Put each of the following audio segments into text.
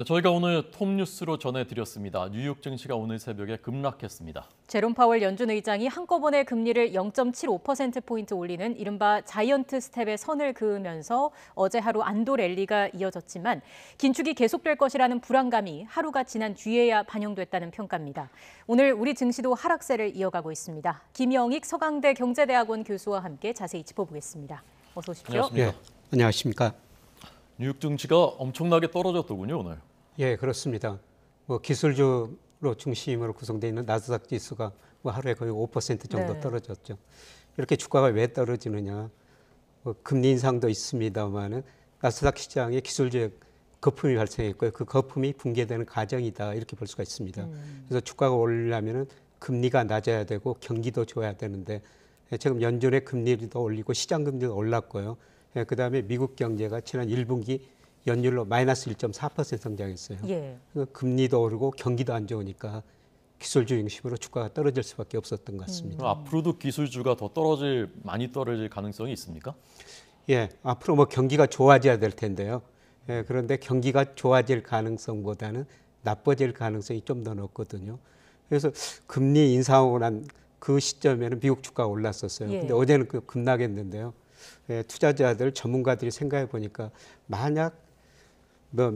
저희가 오늘 톱뉴스로 전해드렸습니다. 뉴욕 증시가 오늘 새벽에 급락했습니다. 제롬 파월 연준 의장이 한꺼번에 금리를 0.75%포인트 올리는 이른바 자이언트 스텝의 선을 그으면서 어제 하루 안도 랠리가 이어졌지만 긴축이 계속될 것이라는 불안감이 하루가 지난 뒤에야 반영됐다는 평가입니다. 오늘 우리 증시도 하락세를 이어가고 있습니다. 김영익 서강대 경제대학원 교수와 함께 자세히 짚어보겠습니다. 어서 오십시오. 안녕하십니까. 안녕하십니까. 뉴욕 증시가 엄청나게 떨어졌더군요, 오늘. 예, 그렇습니다. 기술주로 중심으로 구성되어 있는 나스닥 지수가 하루에 거의 5% 정도 떨어졌죠. 이렇게 주가가 왜 떨어지느냐? 금리 인상도 있습니다만은 나스닥 시장에 기술주의 거품이 발생했고요. 그 거품이 붕괴되는 과정이다 이렇게 볼 수가 있습니다. 그래서 주가가 오르려면은 금리가 낮아야 되고 경기도 좋아야 되는데 지금 연준의 금리도 올리고 시장 금리도 올랐고요. 그다음에 미국 경제가 지난 1분기 연율로 마이너스 1.4% 성장했어요. 예. 금리도 오르고 경기도 안 좋으니까 기술주 중심으로 주가가 떨어질 수밖에 없었던 것 같습니다. 앞으로도 기술주가 더 많이 떨어질 가능성이 있습니까? 예, 앞으로 경기가 좋아져야 될 텐데요. 예, 그런데 경기가 좋아질 가능성보다는 나빠질 가능성이 좀 더 높거든요. 그래서 금리 인상하고 난 그 시점에는 미국 주가가 올랐었어요. 예. 근데 어제는 급락했는데요. 예, 투자자들 전문가들이 생각해 보니까 만약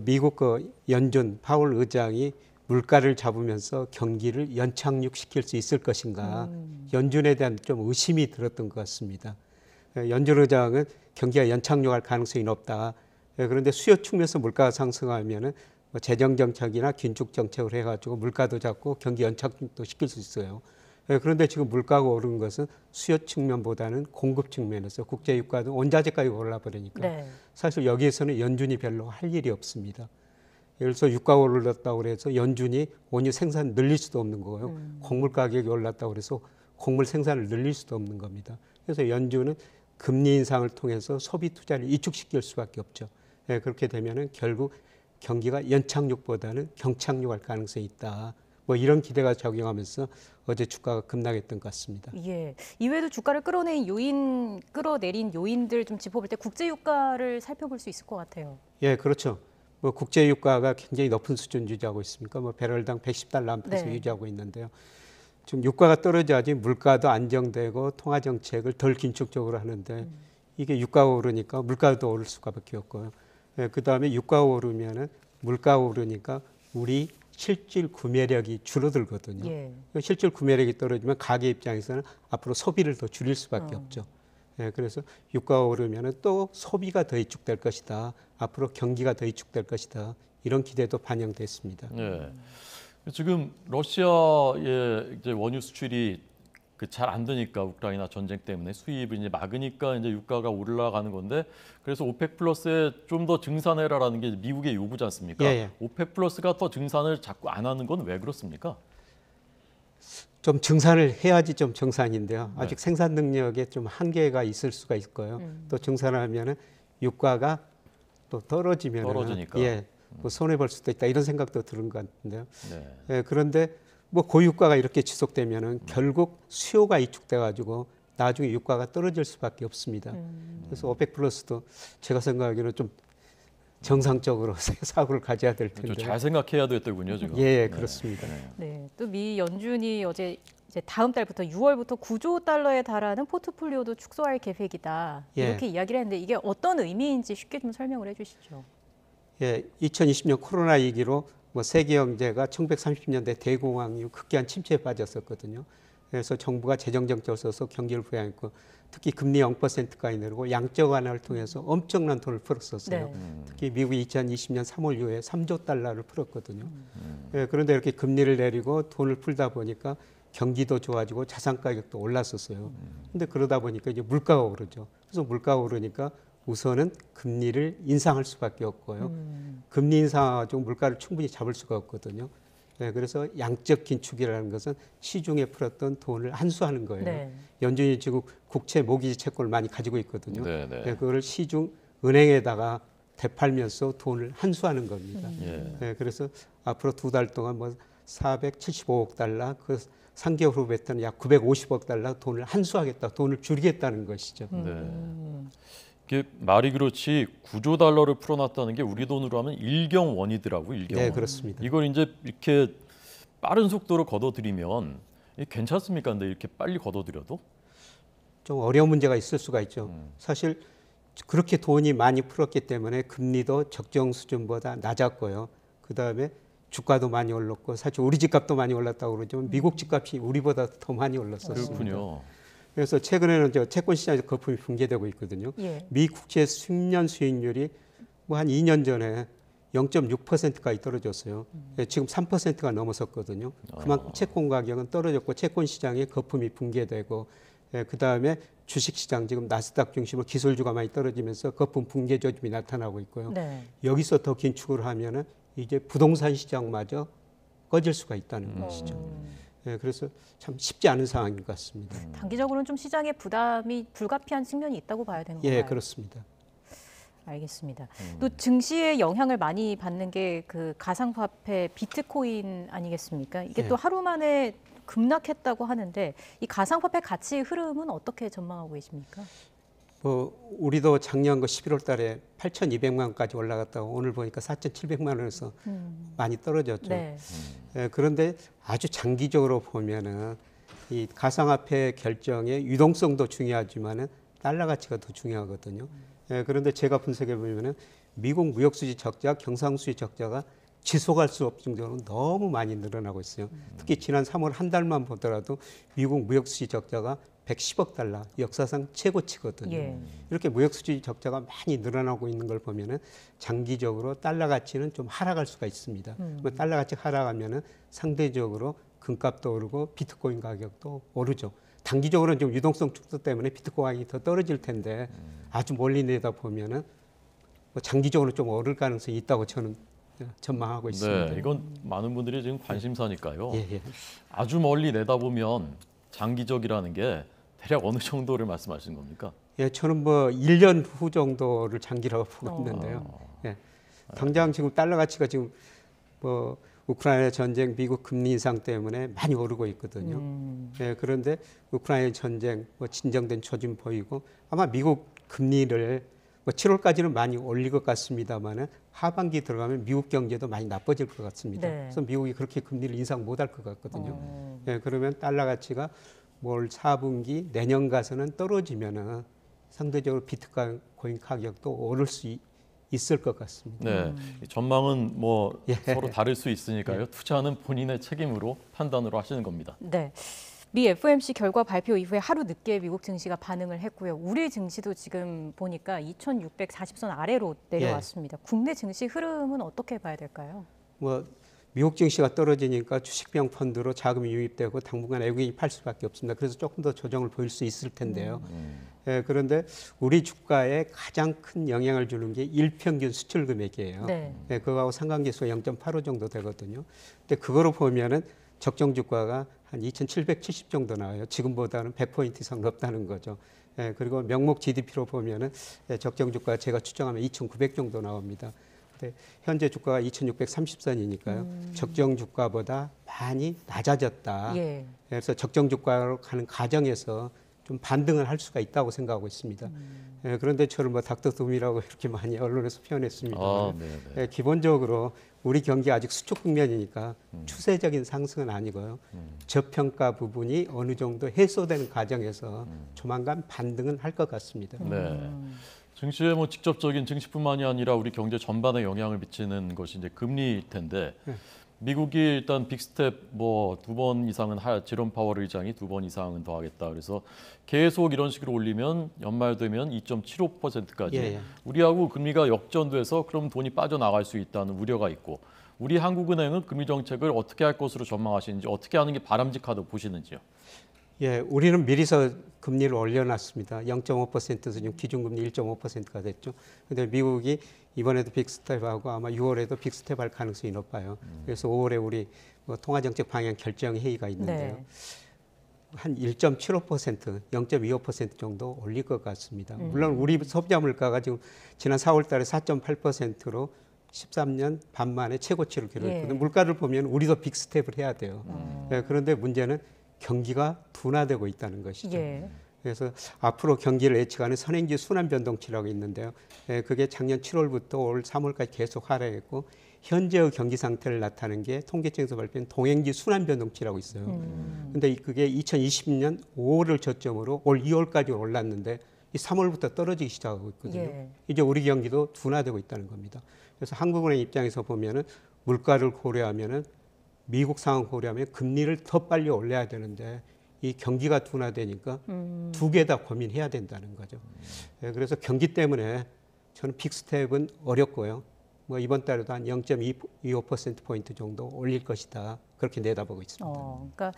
미국 연준 파월 의장이 물가를 잡으면서 경기를 연착륙시킬 수 있을 것인가 연준에 대한 좀 의심이 들었던 것 같습니다. 연준 의장은 경기가 연착륙할 가능성이 높다. 그런데 수요 측면에서 물가가 상승하면은 재정 정책이나 긴축 정책을 해가지고 물가도 잡고 경기 연착륙도 시킬 수 있어요. 그런데 지금 물가가 오른 것은 수요 측면보다는 공급 측면에서 국제 유가도 원자재까지 올라버리니까 사실 여기에서는 연준이 별로 할 일이 없습니다. 예를 들어서 유가가 올랐다고 해서 연준이 원유 생산 늘릴 수도 없는 거고요. 곡물 가격이 올랐다고 해서 곡물 생산을 늘릴 수도 없는 겁니다. 그래서 연준은 금리 인상을 통해서 소비 투자를 이축시킬 수밖에 없죠. 그렇게 되면은 결국 경기가 연착륙보다는 경착륙할 가능성이 있다. 이런 기대가 작용하면서 어제 주가가 급락했던 것 같습니다. 예. 이외에도 주가를 끌어내린 요인들 좀 짚어볼 때 국제 유가를 살펴볼 수 있을 것 같아요. 예, 그렇죠. 국제 유가가 굉장히 높은 수준 유지하고 있습니까? 배럴당 110달러 안팎에서 유지하고 있는데요. 지금 유가가 떨어져야지 물가도 안정되고 통화 정책을 덜 긴축적으로 하는데 이게 유가가 오르니까 물가도 오를 수밖에 없고요. 예, 그다음에 유가가 오르면은 물가가 오르니까 우리 실질 구매력이 줄어들거든요. 예. 실질 구매력이 떨어지면 가게 입장에서는 앞으로 소비를 더 줄일 수밖에 없죠. 예, 그래서 유가가 오르면 또 소비가 더 위축될 것이다. 앞으로 경기가 더 위축될 것이다. 이런 기대도 반영됐습니다. 네. 지금 러시아의 이제 원유 수출이 잘 안 되니까 우크라이나 전쟁 때문에 수입을 이제 막으니까 이제 유가가 올라가는 건데 그래서 오펙 플러스에 좀 더 증산해라라는 게 미국의 요구지 않습니까? 예. 오펙 플러스가 더 증산을 자꾸 안 하는 건 왜 그렇습니까? 좀 증산을 해야지 좀 정상인데요. 아직 생산 능력에 좀 한계가 있을 수가 있고요. 또 증산을 하면은 유가가 또 떨어지니까 예, 손해 볼 수도 있다 이런 생각도 드는 것 같은데요. 예, 그런데 고유가가 이렇게 지속되면은 결국 수요가 위축돼 가지고 나중에 유가가 떨어질 수밖에 없습니다. 그래서 오펙 플러스도 제가 생각하기에는 좀 정상적으로 사고를 가져야 될 텐데. 잘 생각해야 되더군요, 지금. 예, 그렇습니다. 네, 또 미 연준이 어제 이제 다음 달부터 6월부터 9조 달러에 달하는 포트폴리오도 축소할 계획이다. 이렇게 이야기를 했는데 이게 어떤 의미인지 쉽게 좀 설명을 해주시죠. 예, 2020년 코로나 위기로 세계 경제가 1930년대 대공황 이후 극기한 침체에 빠졌었거든요. 그래서 정부가 재정 정책을 써서 경기를 부양했고 특히 금리 0%까지 내리고 양적 완화를 통해서 엄청난 돈을 풀었었어요. 특히 미국이 2020년 3월 이후에 3조 달러를 풀었거든요. 예, 그런데 이렇게 금리를 내리고 돈을 풀다 보니까 경기도 좋아지고 자산 가격도 올랐었어요. 근데 그러다 보니까 이제 물가가 오르죠. 그래서 물가가 오르니까 우선은 금리를 인상할 수밖에 없고요. 금리 인상하고 물가를 충분히 잡을 수가 없거든요. 네, 그래서 양적 긴축이라는 것은 시중에 풀었던 돈을 환수하는 거예요. 연준이 지금 국채 모기지 채권을 많이 가지고 있거든요. 네, 그걸 시중 은행에다가 되팔면서 돈을 환수하는 겁니다. 네, 그래서 앞으로 2달 동안 475억 달러, 그 3개월 후부터는 약 950억 달러 돈을 환수하겠다, 돈을 줄이겠다는 것이죠. 이게 말이 그렇지 9조 달러를 풀어놨다는 게 우리 돈으로 하면 일경원이더라고. 일경원. 네, 그렇습니다. 이걸 이제 이렇게 빠른 속도로 걷어들이면 이게 괜찮습니까? 근데 이렇게 빨리 걷어들여도? 좀 어려운 문제가 있을 수가 있죠. 사실 그렇게 돈이 많이 풀었기 때문에 금리도 적정 수준보다 낮았고요. 그다음에 주가도 많이 올랐고 사실 우리 집값도 많이 올랐다고 그러지만 미국 집값이 우리보다 더 많이 올랐었습니다. 그렇군요. 그래서 최근에는 저 채권 시장에서 거품이 붕괴되고 있거든요. 예. 미 국채 10년 수익률이 뭐 한 2년 전에 0.6%까지 떨어졌어요. 예, 지금 3%가 넘어섰거든요. 그만큼 채권 가격은 떨어졌고 채권 시장에 거품이 붕괴되고 그다음에 주식 시장 지금 나스닥 중심으로 기술주가 많이 떨어지면서 거품 붕괴 조짐이 나타나고 있고요. 네. 여기서 더 긴축을 하면은 이제 부동산 시장마저 꺼질 수가 있다는 것이죠. 예, 그래서 참 쉽지 않은 상황인 것 같습니다. 단기적으로는 좀 시장의 부담이 불가피한 측면이 있다고 봐야 되는 건가요? 예, 그렇습니다. 알겠습니다. 또 증시에 영향을 많이 받는 게 그 가상화폐 비트코인 아니겠습니까? 이게 예. 또 하루 만에 급락했다고 하는데 이 가상화폐 가치 흐름은 어떻게 전망하고 계십니까? 뭐 우리도 작년 그 11월 달에 8,200만 원까지 올라갔다가 오늘 보니까 4,700만 원에서 많이 떨어졌죠. 네. 예, 그런데 아주 장기적으로 보면은 이 가상화폐 결정의 유동성도 중요하지만은 달러 가치가 더 중요하거든요. 예, 그런데 제가 분석해 보면은 미국 무역 수지 적자, 경상 수지 적자가 지속할 수 없을 정도로 너무 많이 늘어나고 있어요. 특히 지난 3월 한 달만 보더라도 미국 무역 수지 적자가 110억 달러, 역사상 최고치거든요. 예. 이렇게 무역 수지 적자가 많이 늘어나고 있는 걸 보면은 장기적으로 달러 가치는 좀 하락할 수가 있습니다. 뭐 달러 가치 하락하면은 상대적으로 금값도 오르고 비트코인 가격도 오르죠. 단기적으로는 좀 유동성 축소 때문에 비트코인이 더 떨어질 텐데 아주 멀리 내다 보면은 뭐 장기적으로 좀 오를 가능성이 있다고 저는 전망하고 있습니다. 네, 이건 많은 분들이 지금 관심사니까요. 예, 예. 아주 멀리 내다보면 장기적이라는 게 대략 어느 정도를 말씀하시는 겁니까? 예, 저는 뭐 1년 후 정도를 장기라고 보고 있는데요. 예. 당장 지금 달러 가치가 지금 뭐 우크라이나 전쟁, 미국 금리 인상 때문에 많이 오르고 있거든요. 예, 그런데 우크라이나 전쟁 뭐 진정된 조짐 보이고 아마 미국 금리를 뭐 7월까지는 많이 올릴 것 같습니다만은 하반기 들어가면 미국 경제도 많이 나빠질 것 같습니다. 네. 그래서 미국이 그렇게 금리를 인상 못할 것 같거든요. 예, 그러면 달러 가치가 올 4분기 내년 가서는 떨어지면은 상대적으로 비트코인 가격도 오를 수 있을 것 같습니다. 네, 전망은 뭐 예. 서로 다를 수 있으니까요. 투자는 본인의 책임으로 판단으로 하시는 겁니다. 네. 미 FOMC 결과 발표 이후에 하루 늦게 미국 증시가 반응을 했고요. 우리 증시도 지금 보니까 2,640선 아래로 내려왔습니다. 국내 증시 흐름은 어떻게 봐야 될까요? 뭐 미국 증시가 떨어지니까 주식형 펀드로 자금이 유입되고 당분간 외국인이 팔 수밖에 없습니다. 그래서 조금 더 조정을 보일 수 있을 텐데요. 예, 그런데 우리 주가에 가장 큰 영향을 주는 게 일평균 수출 금액이에요. 네. 예, 그거하고 상관계수가 0.85 정도 되거든요. 근데 그거로 보면은 적정 주가가 한 2,770 정도 나와요. 지금보다는 100포인트 이상 높다는 거죠. 예, 그리고 명목 GDP로 보면은 적정 주가 제가 추정하면 2,900 정도 나옵니다. 근데 현재 주가가 2,630선이니까요. 적정 주가보다 많이 낮아졌다. 예. 그래서 적정 주가로 가는 과정에서 좀 반등을 할 수가 있다고 생각하고 있습니다. 예, 그런데 저를 뭐 닥터둠이라고 이렇게 많이 언론에서 표현했습니다. 아, 네, 네. 예, 기본적으로 우리 경기 아직 수축 국면이니까 추세적인 상승은 아니고요. 저평가 부분이 어느 정도 해소되는 과정에서 조만간 반등은 할 것 같습니다. 네. 증시에 뭐 직접적인 증시뿐만이 아니라 우리 경제 전반에 영향을 미치는 것이 이제 금리일 텐데 미국이 일단 빅스텝 뭐 2번 이상은 제롬 파월 의장이 2번 이상은 더 하겠다. 그래서 계속 이런 식으로 올리면 연말 되면 2.75%까지 예, 예. 우리하고 금리가 역전돼서 그럼 돈이 빠져나갈 수 있다는 우려가 있고 우리 한국은행은 금리 정책을 어떻게 할 것으로 전망하시는지 어떻게 하는 게 바람직하다고 보시는지요? 예, 우리는 미리서 금리를 올려놨습니다. 0.5%에서 지금 기준금리 1.5%가 됐죠. 그런데 미국이 이번에도 빅스텝하고 아마 6월에도 빅스텝 할 가능성이 높아요. 그래서 5월에 우리 뭐 통화정책 방향 결정 회의가 있는데요. 네. 한 1.75%, 0.25% 정도 올릴 것 같습니다. 물론 우리 소비자 물가가 지금 지난 4월 달에 4.8%로 13년 반 만에 최고치를 기록했거든요. 예. 물가를 물가를 보면 우리도 빅스텝을 해야 돼요. 네, 그런데 문제는 경기가 둔화되고 있다는 것이죠. 예. 그래서 앞으로 경기를 예측하는 선행지 순환 변동치라고 있는데요. 그게 작년 7월부터 올 3월까지 계속 하락했고 현재의 경기 상태를 나타내는 게 통계청에서 발표한 동행지 순환 변동치라고 있어요. 근데 그게 2020년 5월을 저점으로 올 2월까지 올랐는데 이 3월부터 떨어지기 시작하고 있거든요. 예. 이제 우리 경기도 둔화되고 있다는 겁니다. 그래서 한국은행 입장에서 보면은 물가를 고려하면은 미국 상황 고려하면 금리를 더 빨리 올려야 되는데 이 경기가 둔화되니까 두 개 다 고민해야 된다는 거죠. 그래서 경기 때문에 저는 빅스텝은 어렵고요. 뭐 이번 달에도 한 0.25%포인트 정도 올릴 것이다. 그렇게 내다보고 있습니다. 그러니까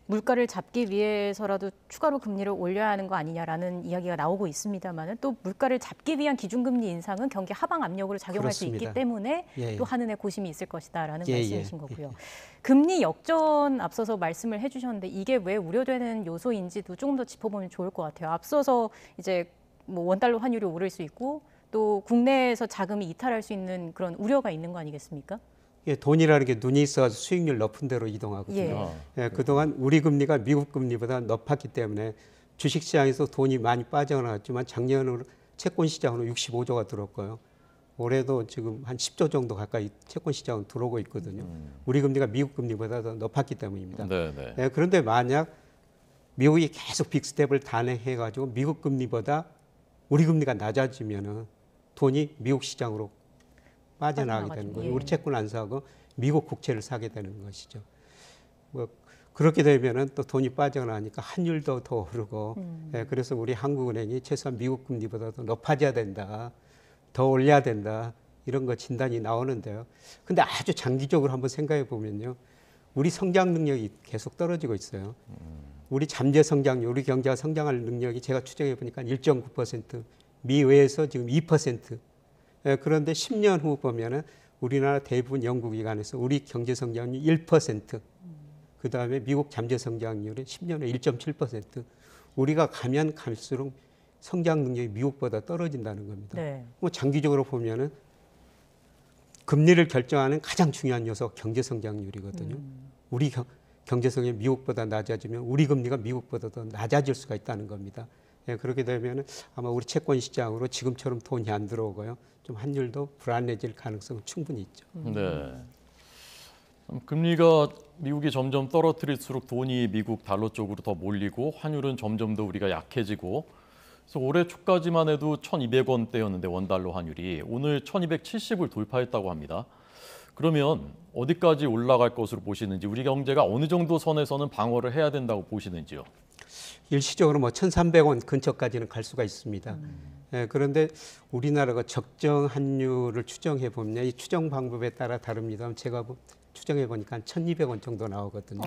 물가를 잡기 위해서라도 추가로 금리를 올려야 하는 거 아니냐라는 이야기가 나오고 있습니다만 또 물가를 잡기 위한 기준금리 인상은 경기 하방 압력으로 작용할 수 그렇습니다. 있기 때문에 예. 또 한은의 고심이 있을 것이다라는 예, 말씀이신 예. 거고요. 금리 역전 앞서서 말씀을 해주셨는데 이게 왜 우려되는 요소인지도 조금 더 짚어보면 좋을 것 같아요. 앞서서 이제 뭐 원달러 환율이 오를 수 있고 또 국내에서 자금이 이탈할 수 있는 그런 우려가 있는 거 아니겠습니까? 예, 돈이라는 게 눈이 있어서 수익률 높은 데로 이동하거든요. 예. 그동안 우리 금리가 미국 금리보다 높았기 때문에 주식시장에서 돈이 많이 빠져나왔지만 작년으로 채권 시장으로 65조가 들었고요. 올해도 지금 한 10조 정도 가까이 채권 시장은 들어오고 있거든요. 우리 금리가 미국 금리보다 더 높았기 때문입니다. 네. 그런데 만약 미국이 계속 빅스텝을 단행해가지고 미국 금리보다 우리 금리가 낮아지면은 돈이 미국 시장으로 빠져나가게 되는 거예요. 예. 우리 채권 안 사고 미국 국채를 사게 되는 것이죠. 뭐 그렇게 되면은 또 돈이 빠져나가니까 환율도 더 오르고, 그래서 우리 한국은행이 최소한 미국 금리보다 더 높아져야 된다, 더 올려야 된다 이런 거 진단이 나오는데요. 근데 아주 장기적으로 한번 생각해 보면요, 우리 성장 능력이 계속 떨어지고 있어요. 우리 잠재 성장률, 우리 경제가 성장할 능력이 제가 추정해 보니까 1.9%, 미외에서 지금 2%. 그런데 10년 후 보면은 우리나라 대부분 연구기관에서 우리 경제 성장률 1%, 그 다음에 미국 잠재 성장률이 10년에 1.7%. 우리가 가면 갈수록 성장 능력이 미국보다 떨어진다는 겁니다. 네. 뭐 장기적으로 보면은 금리를 결정하는 가장 중요한 요소 경제 성장률이거든요. 우리 경제 성장률이 미국보다 낮아지면 우리 금리가 미국보다 더 낮아질 수가 있다는 겁니다. 그렇게 되면 아마 우리 채권 시장으로 지금처럼 돈이 안 들어오고요, 좀 환율도 불안해질 가능성은 충분히 있죠. 네. 금리가 미국이 점점 떨어뜨릴수록 돈이 미국 달러 쪽으로 더 몰리고 환율은 점점 더 우리가 약해지고, 그래서 올해 초까지만 해도 1,200원대였는데 원달러 환율이 오늘 1,270을 돌파했다고 합니다. 그러면 어디까지 올라갈 것으로 보시는지, 우리 경제가 어느 정도 선에서는 방어를 해야 된다고 보시는지요? 일시적으로 뭐 1,300원 근처까지는 갈 수가 있습니다. 그런데 우리나라가 적정 환율을 추정해 보면 이 추정 방법에 따라 다릅니다. 제가 추정해 보니까 한 1,200원 정도 나오거든요.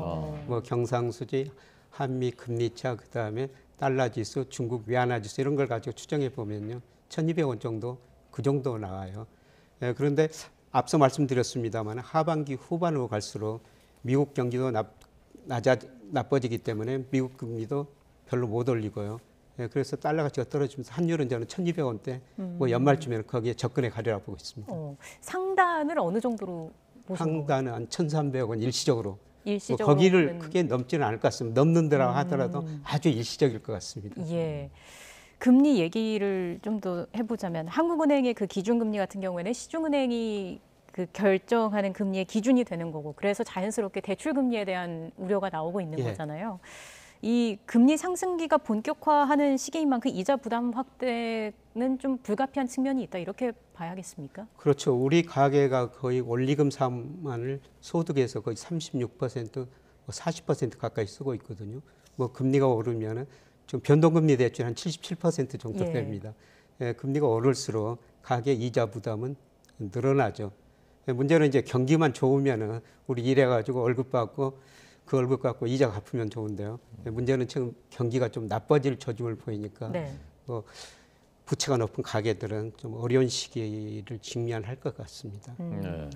뭐 경상수지, 한미 금리차, 그다음에 달러 지수, 중국 위안화 지수 이런 걸 가지고 추정해 보면요, 1,200원 정도 그 정도 나와요. 그런데 앞서 말씀드렸습니다만 하반기 후반으로 갈수록 미국 경기도 나빠지기 때문에 미국 금리도 별로 못 올리고요. 그래서 달러 가치가 떨어지면서 환율은 저는 1,200원대 뭐 연말쯤에는 거기에 접근해 가리라 보고 있습니다. 상단을 어느 정도로 보시는 거예요? 상단은 한 1,300원 일시적으로. 일시적으로 뭐 거기를 보면- 크게 넘지는 않을 것 같습니다. 넘는다라고 하더라도 아주 일시적일 것 같습니다. 예. 금리 얘기를 좀 더 해보자면 한국은행의 그 기준금리 같은 경우에는 시중은행이 그 결정하는 금리의 기준이 되는 거고, 그래서 자연스럽게 대출금리에 대한 우려가 나오고 있는 예. 거잖아요. 이 금리 상승기가 본격화하는 시기인 만큼 이자 부담 확대는 좀 불가피한 측면이 있다, 이렇게 봐야겠습니까? 그렇죠. 우리 가계가 거의 원리금 상환을 소득에서 거의 36%, 40% 가까이 쓰고 있거든요. 뭐 금리가 오르면은 좀 변동금리 대출 한 77% 정도 예. 됩니다. 금리가 오를수록 가계 이자 부담은 늘어나죠. 문제는 이제 경기만 좋으면은 우리 일해가지고 월급 받고 그 월급 갖고 이자 갚으면 좋은데요. 문제는 지금 경기가 좀 나빠질 조짐을 보이니까 네. 뭐 부채가 높은 가계들은 좀 어려운 시기를 직면할 것 같습니다. 네.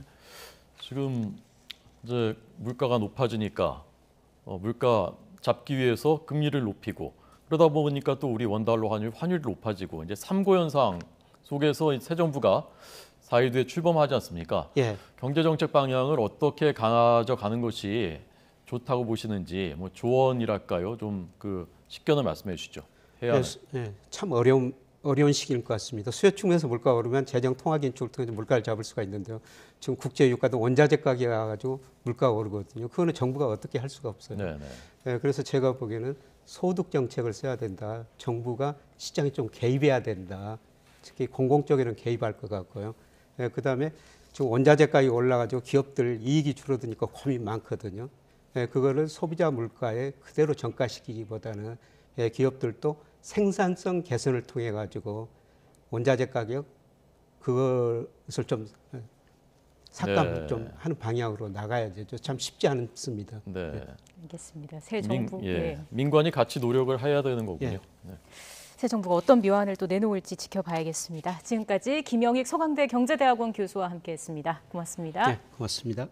지금 이제 물가가 높아지니까 물가 잡기 위해서 금리를 높이고, 그러다 보니까 또 우리 원달러 환율이 높아지고, 이제 3고 현상 속에서 새 정부가 4일 뒤에 출범하지 않습니까? 예. 경제 정책 방향을 어떻게 가져가는 것이 좋다고 보시는지, 뭐 조언이랄까요? 좀 그 식견을 말씀해 주시죠. 해야 하는. 참 어려운 시기일 것 같습니다. 수요 측면에서 물가가 오르면 재정 통화 긴축을 통해서 물가를 잡을 수가 있는데요. 지금 국제 유가도 원자재 가격이 가지고 물가가 오르거든요. 그거는 정부가 어떻게 할 수가 없어요. 네네. 그래서 제가 보기에는 소득 정책을 써야 된다. 정부가 시장에 좀 개입해야 된다. 특히 공공 쪽에는 개입할 것 같고요. 그다음에 지금 원자재 가격이 올라가지고 기업들 이익이 줄어드니까 고민 많거든요. 그거를 소비자 물가에 그대로 전가시키기보다는 기업들도 생산성 개선을 통해 가지고 원자재 가격 그것을 좀 삭감 좀 하는 방향으로 나가야죠. 참 쉽지 않습니다. 네. 알겠습니다. 새 정부 민관이 같이 노력을 해야 되는 거군요. 네. 새 정부가 어떤 묘안을 또 내놓을지 지켜봐야겠습니다. 지금까지 김영익 서강대 경제대학원 교수와 함께했습니다. 고맙습니다. 네, 고맙습니다.